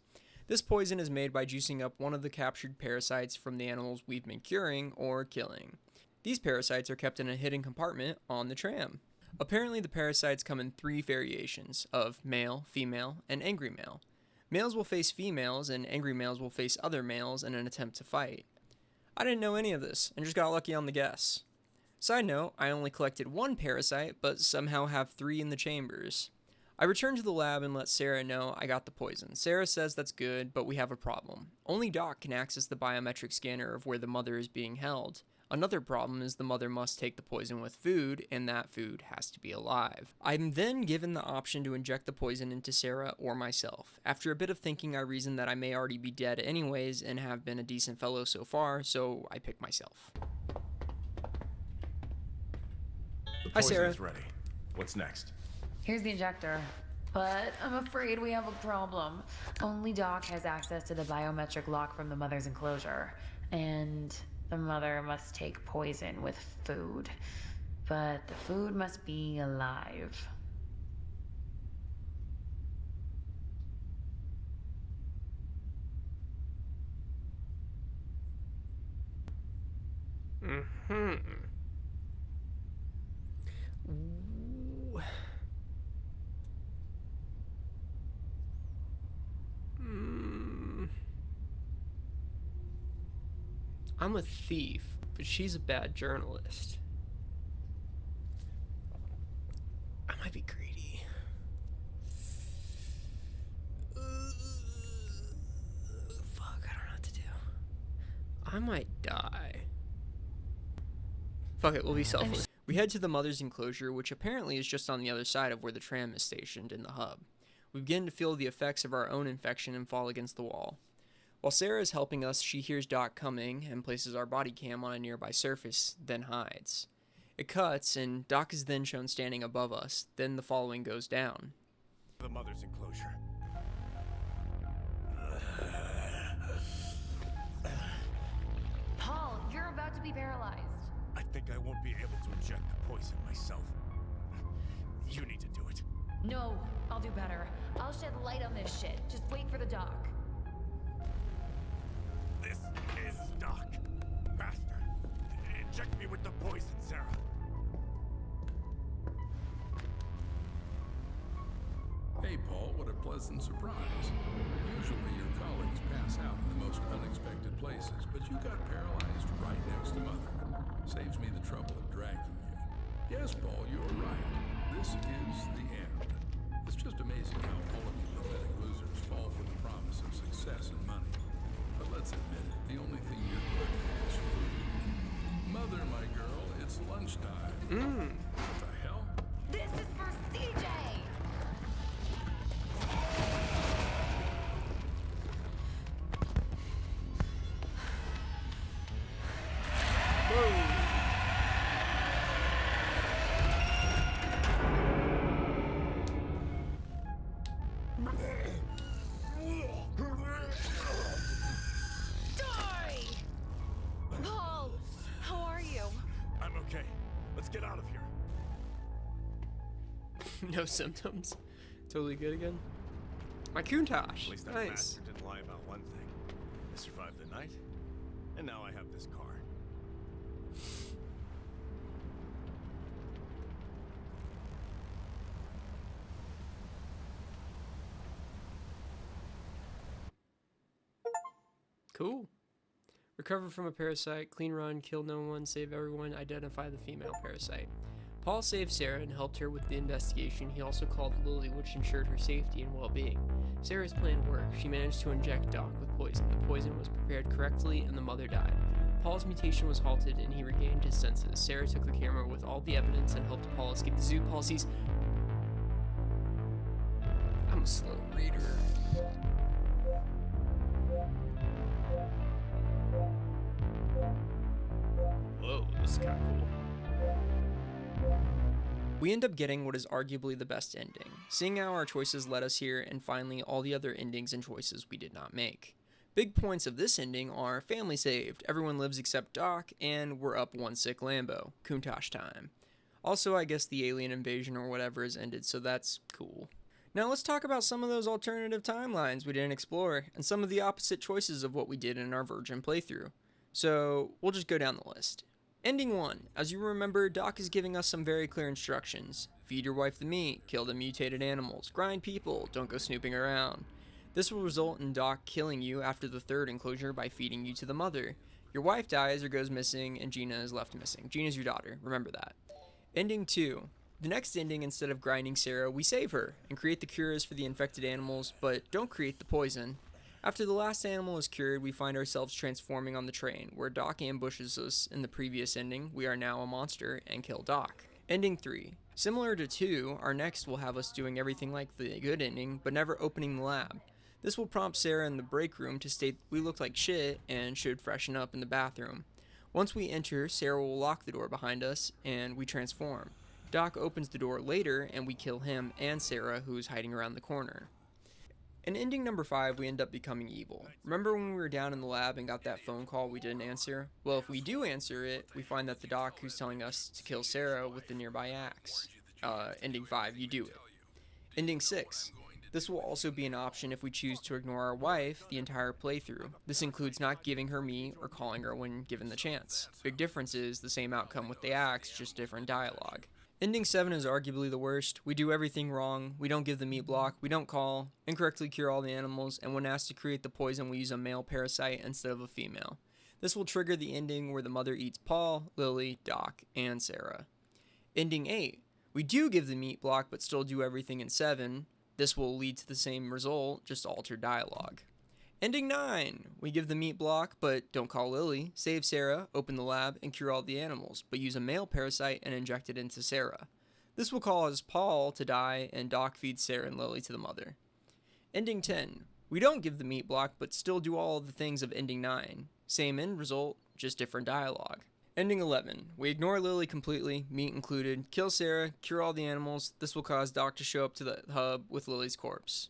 This poison is made by juicing up one of the captured parasites from the animals we've been curing or killing. These parasites are kept in a hidden compartment on the tram. Apparently the parasites come in 3 variations of male, female, and angry male. Males will face females, and angry males will face other males in an attempt to fight. I didn't know any of this, and just got lucky on the guess. Side note, I only collected 1 parasite, but somehow have 3 in the chambers. I return to the lab and let Sarah know I got the poison. Sarah says that's good, but we have a problem. Only Doc can access the biometric scanner of where the mother is being held. Another problem is the mother must take the poison with food, and that food has to be alive. I'm then given the option to inject the poison into Sarah or myself. After a bit of thinking, I reason that I may already be dead anyways and have been a decent fellow so far, so I pick myself. Hi, poison Sarah. is ready. What's next? Here's the injector. But I'm afraid we have a problem. Only Doc has access to the biometric lock from the mother's enclosure. And the mother must take poison with food. But the food must be alive. Mm-hmm. I'm a thief, but she's a bad journalist. I might be greedy. Fuck, I don't know what to do. I might die. Fuck it, we'll be selfless. We head to the mother's enclosure, which apparently is just on the other side of where the tram is stationed in the hub. We begin to feel the effects of our own infection and fall against the wall. While Sarah is helping us, she hears Doc coming and places our body cam on a nearby surface, then hides. It cuts, and Doc is then shown standing above us. Then the following goes down. The mother's enclosure. Paul, you're about to be paralyzed. I think I won't be able to inject the poison myself. You need to do it. No, I'll do better. I'll shed light on this shit. Just wait for the Doc. This is Doc. Faster. Inject me with the poison, Sarah. Hey, Paul, what a pleasant surprise. Usually your colleagues pass out in the most unexpected places, but you got paralyzed right next to Mother. Saves me the trouble of dragging you. Yes, Paul, you're right. This is the end. It's just amazing how all of you pathetic losers fall for the promise of success and money. But let's admit it, the only thing you're good for is food. Mother, my girl, it's lunchtime. What the hell? This is for CJ! Paul, how are you? I'm okay. Let's get out of here. No symptoms. Totally good again. My Countach. At least that Nice. bastard didn't lie about one thing. I survived the night, and now I have this car. Cool. Recover from a parasite, clean run, kill no one, save everyone, identify the female parasite. Paul saved Sarah and helped her with the investigation. He also called Lily, which ensured her safety and well-being. Sarah's plan worked. She managed to inject Doc with poison. The poison was prepared correctly and the mother died. Paul's mutation was halted and he regained his senses. Sarah took the camera with all the evidence and helped Paul escape the zoo policies. I'm a slow reader. Whoa, this is kind of cool. We end up getting what is arguably the best ending, seeing how our choices led us here, and finally all the other endings and choices we did not make. Big points of this ending are family saved, everyone lives except Doc, and we're up one sick Lambo. Countach time. Also, I guess the alien invasion or whatever has ended, so that's cool. Now let's talk about some of those alternative timelines we didn't explore, and some of the opposite choices of what we did in our Virgin playthrough. So, we'll just go down the list. Ending 1. As you remember, Doc is giving us some very clear instructions. Feed your wife the meat, kill the mutated animals, grind people, don't go snooping around. This will result in Doc killing you after the third enclosure by feeding you to the mother. Your wife dies or goes missing, and Gina is left missing. Gina's your daughter, remember that. Ending 2. The next ending, instead of grinding Sarah, we save her, and create the cures for the infected animals, but don't create the poison. After the last animal is cured, we find ourselves transforming on the train, where Doc ambushes us in the previous ending. We are now a monster and kill Doc. Ending 3. Similar to 2, our next will have us doing everything like the good ending, but never opening the lab. This will prompt Sarah in the break room to state we look like shit and should freshen up in the bathroom. Once we enter, Sarah will lock the door behind us, and we transform. Doc opens the door later and we kill him and Sarah, who is hiding around the corner. In ending number 5, we end up becoming evil. Remember when we were down in the lab and got that phone call we didn't answer? Well, if we do answer it, we find that the doc who's telling us to kill Sarah with the nearby axe. Ending 5, you do it. Ending 6. This will also be an option if we choose to ignore our wife the entire playthrough. This includes not giving her meat or calling her when given the chance. Big difference is the same outcome with the axe, just different dialogue. Ending 7 is arguably the worst. We do everything wrong, we don't give the meat block, we don't call, incorrectly cure all the animals, and when asked to create the poison we use a male parasite instead of a female. This will trigger the ending where the mother eats Paul, Lily, Doc, and Sarah. Ending 8. We do give the meat block but still do everything in 7. This will lead to the same result, just altered dialogue. Ending 9. We give the meat block, but don't call Lily, save Sarah, open the lab, and cure all the animals, but use a male parasite and inject it into Sarah. This will cause Paul to die, and Doc feeds Sarah and Lily to the mother. Ending 10. We don't give the meat block, but still do all of the things of ending 9. Same end result, just different dialogue. Ending 11. We ignore Lily completely, meat included, kill Sarah, cure all the animals. This will cause Doc to show up to the hub with Lily's corpse.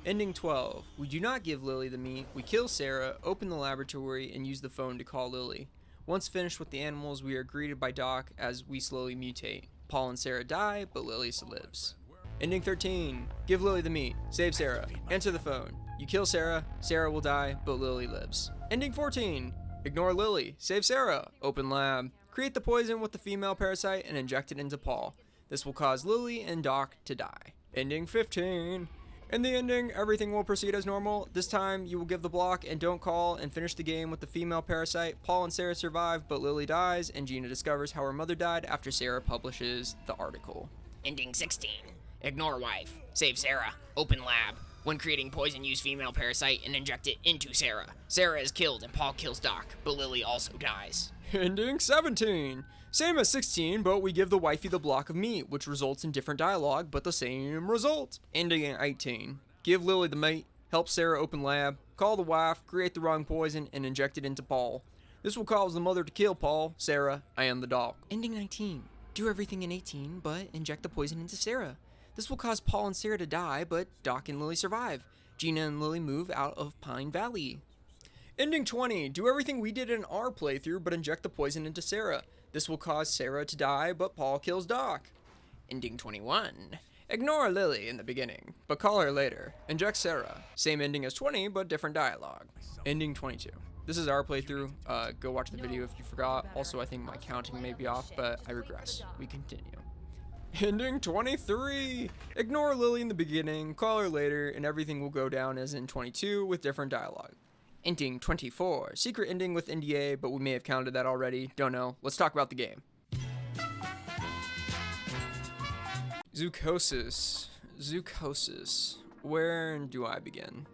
Ending 12. We do not give Lily the meat, we kill Sarah, open the laboratory, and use the phone to call Lily. Once finished with the animals, we are greeted by Doc as we slowly mutate. Paul and Sarah die, but Lily lives. Ending 13. Give Lily the meat, save Sarah, answer the phone. You kill Sarah, Sarah will die, but Lily lives. Ending 14. Ignore Lily, save Sarah, open lab, create the poison with the female parasite and inject it into Paul. This will cause Lily and Doc to die. Ending 15. In the ending, everything will proceed as normal. This time, you will give the block and don't call and finish the game with the female parasite. Paul and Sarah survive, but Lily dies, and Gina discovers how her mother died after Sarah publishes the article. Ending 16. Ignore wife. Save Sarah. Open lab. When creating poison, use female parasite and inject it into Sarah. Sarah is killed and Paul kills Doc, but Lily also dies. Ending 17. Same as 16, but we give the wifey the block of meat, which results in different dialogue, but the same result. Ending 18. Give Lily the meat, help Sarah open lab, call the wife, create the wrong poison, and inject it into Paul. This will cause the mother to kill Paul, Sarah, and the dog. Ending 19. Do everything in 18, but inject the poison into Sarah. This will cause Paul and Sarah to die, but Doc and Lily survive. Gina and Lily move out of Pine Valley. Ending 20. Do everything we did in our playthrough, but inject the poison into Sarah. This will cause Sarah to die, but Paul kills Doc. Ending 21. Ignore Lily in the beginning, but call her later. Inject Sarah. Same ending as 20, but different dialogue. Ending 22. This is our playthrough. Go watch the video if you forgot. Also, I think my counting may be off, but I regress. We continue. Ending 23. Ignore Lily in the beginning, call her later, and everything will go down as in 22 with different dialogue. Ending 24. Secret ending with NDA, but we may have counted that already. Don't know. Let's talk about the game. Zoochosis. Zoochosis. Where do I begin?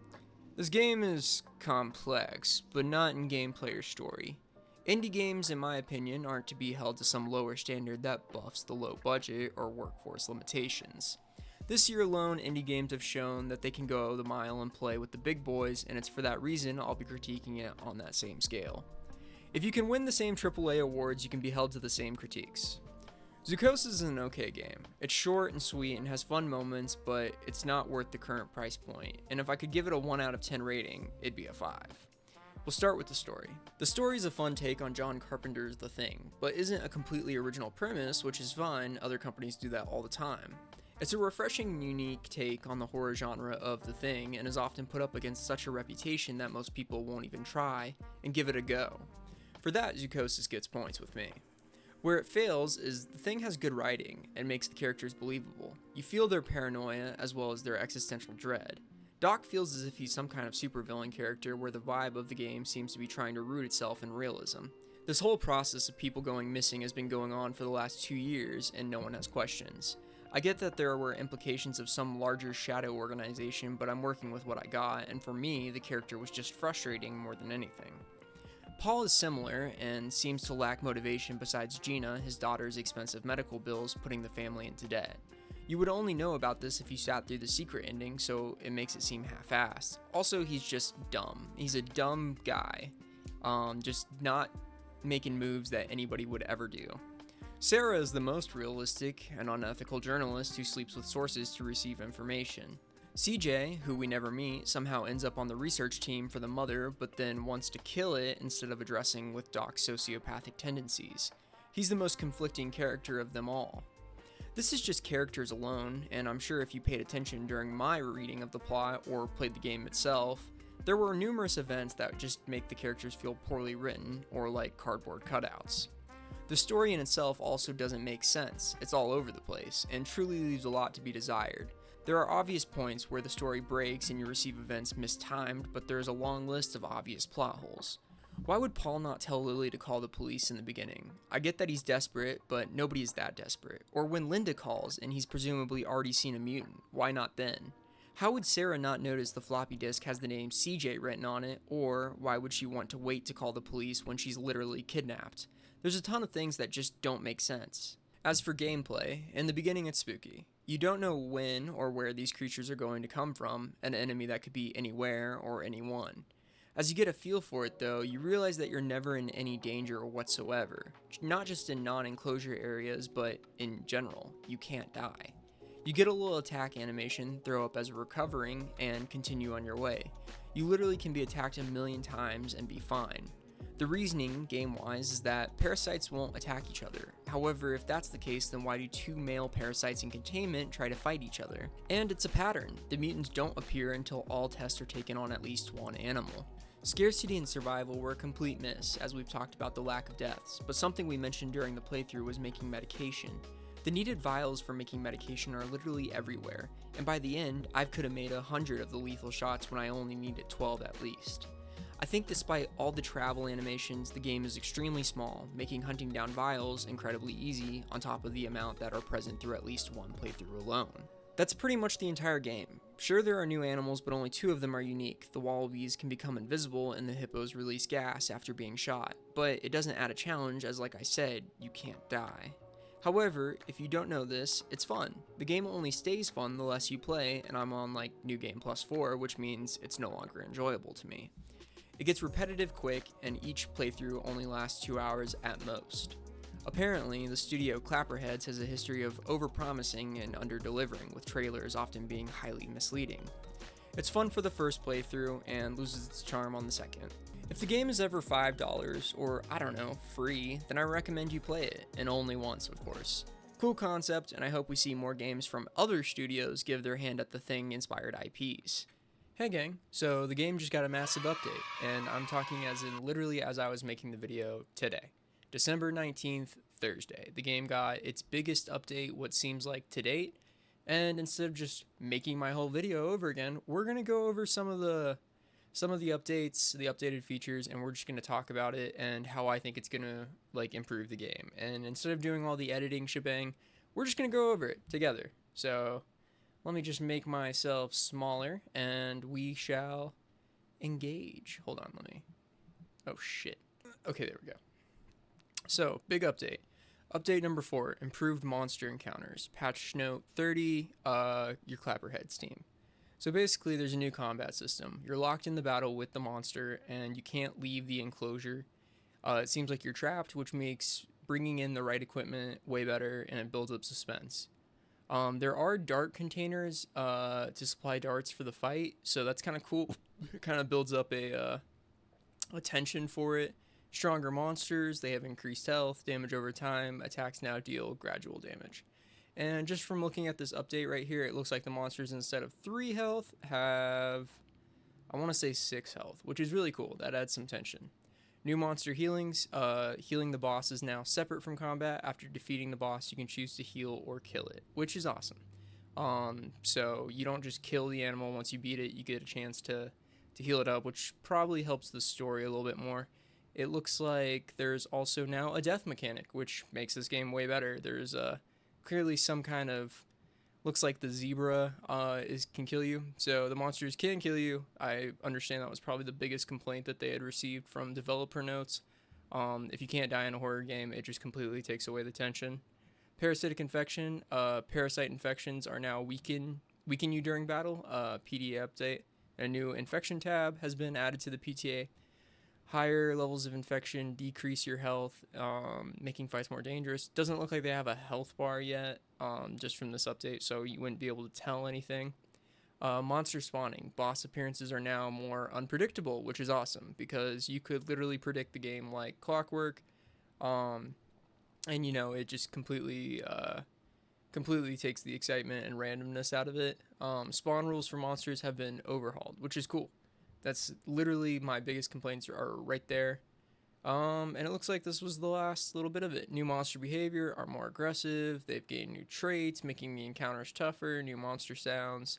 This game is complex, but not in gameplay or story. Indie games, in my opinion, aren't to be held to some lower standard that buffs the low budget or workforce limitations. This year alone, indie games have shown that they can go the mile and play with the big boys, and it's for that reason I'll be critiquing it on that same scale. If you can win the same AAA awards, you can be held to the same critiques. Zoochosis is an okay game. It's short and sweet and has fun moments, but it's not worth the current price point, and if I could give it a 1 out of 10 rating, it'd be a 5. We'll start with the story. The story is a fun take on John Carpenter's The Thing, but isn't a completely original premise, which is fine. Other companies do that all the time. It's a refreshing and unique take on the horror genre of The Thing, and is often put up against such a reputation that most people won't even try and give it a go. For that, Zoochosis gets points with me. Where it fails is The Thing has good writing and makes the characters believable. You feel their paranoia as well as their existential dread. Doc feels as if he's some kind of supervillain character where the vibe of the game seems to be trying to root itself in realism. This whole process of people going missing has been going on for the last 2 years and no one has questions. I get that there were implications of some larger shadow organization, but I'm working with what I got, and for me, the character was just frustrating more than anything. Paul is similar and seems to lack motivation besides Gina, his daughter's expensive medical bills, putting the family into debt. You would only know about this if you sat through the secret ending, so it makes it seem half-assed. Also, he's just dumb. He's a dumb guy. Just not making moves that anybody would ever do. Sarah is the most realistic and unethical journalist who sleeps with sources to receive information. CJ, who we never meet, somehow ends up on the research team for the mother, but then wants to kill it instead of addressing with Doc's sociopathic tendencies. He's the most conflicting character of them all. This is just characters alone, and I'm sure if you paid attention during my reading of the plot or played the game itself, there were numerous events that just make the characters feel poorly written or like cardboard cutouts. The story in itself also doesn't make sense, it's all over the place, and truly leaves a lot to be desired. There are obvious points where the story breaks and you receive events mistimed, but there is a long list of obvious plot holes. Why would Paul not tell Lily to call the police in the beginning? I get that he's desperate, but nobody is that desperate. Or when Linda calls and he's presumably already seen a mutant, why not then? How would Sarah not notice the floppy disk has the name CJ written on it, or why would she want to wait to call the police when she's literally kidnapped? There's a ton of things that just don't make sense. As for gameplay, in the beginning it's spooky. You don't know when or where these creatures are going to come from, an enemy that could be anywhere or anyone. As you get a feel for it though, you realize that you're never in any danger whatsoever. Not just in non-enclosure areas, but in general, you can't die. You get a little attack animation, throw up as recovering, and continue on your way. You literally can be attacked a million times and be fine. The reasoning, game-wise, is that parasites won't attack each other. However, if that's the case, then why do two male parasites in containment try to fight each other? And it's a pattern. The mutants don't appear until all tests are taken on at least one animal. Scarcity and survival were a complete miss, as we've talked about the lack of deaths, but something we mentioned during the playthrough was making medication. The needed vials for making medication are literally everywhere, and by the end, I could have made 100 of the lethal shots when I only needed 12 at least. I think despite all the travel animations, the game is extremely small, making hunting down vials incredibly easy on top of the amount that are present through at least one playthrough alone. That's pretty much the entire game. Sure, there are new animals, but only 2 of them are unique. The wallabies can become invisible and the hippos release gas after being shot, but it doesn't add a challenge as, like I said, you can't die. However, if you don't know this, it's fun. The game only stays fun the less you play, and I'm on like New Game Plus 4, which means it's no longer enjoyable to me. It gets repetitive quick, and each playthrough only lasts 2 hours at most. Apparently, the studio Clapperheads has a history of over-promising and under-delivering, with trailers often being highly misleading. It's fun for the first playthrough, and loses its charm on the second. If the game is ever $5, or I don't know, free, then I recommend you play it, and only once, of course. Cool concept, and I hope we see more games from other studios give their hand at the Thing-inspired IPs. Hey gang, so the game just got a massive update, and I'm talking as in literally as I was making the video today. December 19th, Thursday. The game got its biggest update what seems like to date, and instead of just making my whole video over again, we're going to go over some of the updates, the updated features, and we're just going to talk about it and how I think it's going to like improve the game. And instead of doing all the editing shebang, we're just going to go over it together. So let me just make myself smaller and we shall engage. Hold on, oh shit. Okay, there we go. So, big update. Update number 4, improved monster encounters. Patch note 30, your Clapperheads team. So basically, there's a new combat system. You're locked in the battle with the monster, and you can't leave the enclosure. It seems like you're trapped, which makes bringing in the right equipment way better, and it builds up suspense. There are dart containers to supply darts for the fight, so that's kind of cool. It kind of builds up a tension for it. Stronger monsters, they have increased health, damage over time, attacks now deal gradual damage. And just from looking at this update right here, it looks like the monsters instead of 3 health have, I want to say 6 health, which is really cool. That adds some tension. New monster healings, healing the boss is now separate from combat. After defeating the boss, you can choose to heal or kill it, which is awesome. So you don't just kill the animal once you beat it, you get a chance to heal it up, which probably helps the story a little bit more. It looks like there's also now a death mechanic, which makes this game way better. There's clearly some kind of, looks like the zebra can kill you, so the monsters can kill you. I understand that was probably the biggest complaint that they had received from developer notes. If you can't die in a horror game, it just completely takes away the tension. Parasitic infection, parasite infections are now weaken you during battle. PDA update. A new infection tab has been added to the PTA. higher levels of infection decrease your health, making fights more dangerous. Doesn't look like they have a health bar yet, just from this update, so you wouldn't be able to tell anything. Monster spawning. Boss appearances are now more unpredictable, which is awesome, because you could literally predict the game like clockwork, and you know, it just completely takes the excitement and randomness out of it. Spawn rules for monsters have been overhauled, which is cool. That's literally my biggest complaints are right there. And it looks like this was the last little bit of it. New monster behavior are more aggressive. They've gained new traits, making the encounters tougher, new monster sounds.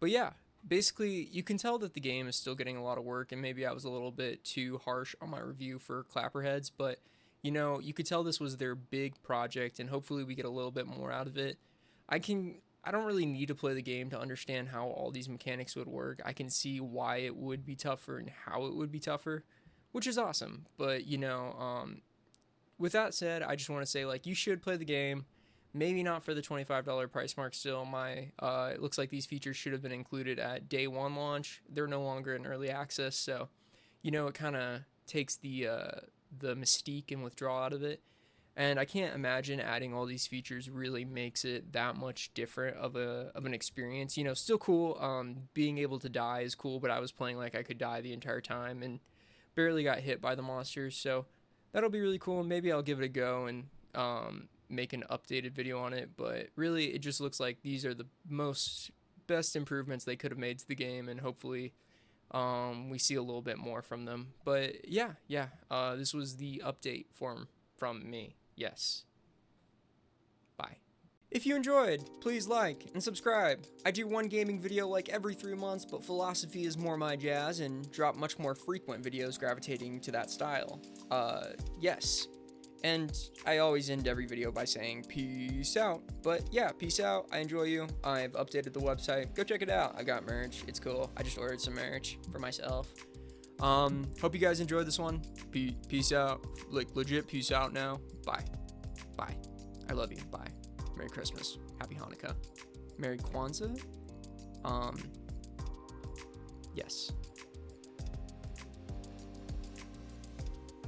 But yeah, basically you can tell that the game is still getting a lot of work, and maybe I was a little bit too harsh on my review for Clapperheads, but you know, you could tell this was their big project, and hopefully we get a little bit more out of it. I don't really need to play the game to understand how all these mechanics would work. I can see why it would be tougher and how it would be tougher, which is awesome. But, you know, with that said, I just want to say, like, you should play the game. Maybe not for the $25 price mark still. It looks like these features should have been included at day one launch. They're no longer in early access, so, you know, it kind of takes the mystique and withdrawal out of it. And I can't imagine adding all these features really makes it that much different of an experience. You know, still cool. Being able to die is cool, but I was playing like I could die the entire time and barely got hit by the monsters. So that'll be really cool. Maybe I'll give it a go and make an updated video on it. But really, it just looks like these are the best improvements they could have made to the game, and hopefully we see a little bit more from them. But yeah, this was the update from me. Yes. Bye. If you enjoyed, please like and subscribe. I do one gaming video like every 3 months, but philosophy is more my jazz, and drop much more frequent videos gravitating to that style. Yes. And I always end every video by saying peace out. But yeah, peace out. I enjoy you. I've updated the website. Go check it out. I got merch. It's cool. I just ordered some merch for myself. Hope you guys enjoyed this one. Peace out. Like, legit peace out now. Bye. Bye. I love you. Bye. Merry Christmas. Happy Hanukkah. Merry Kwanzaa. Yes.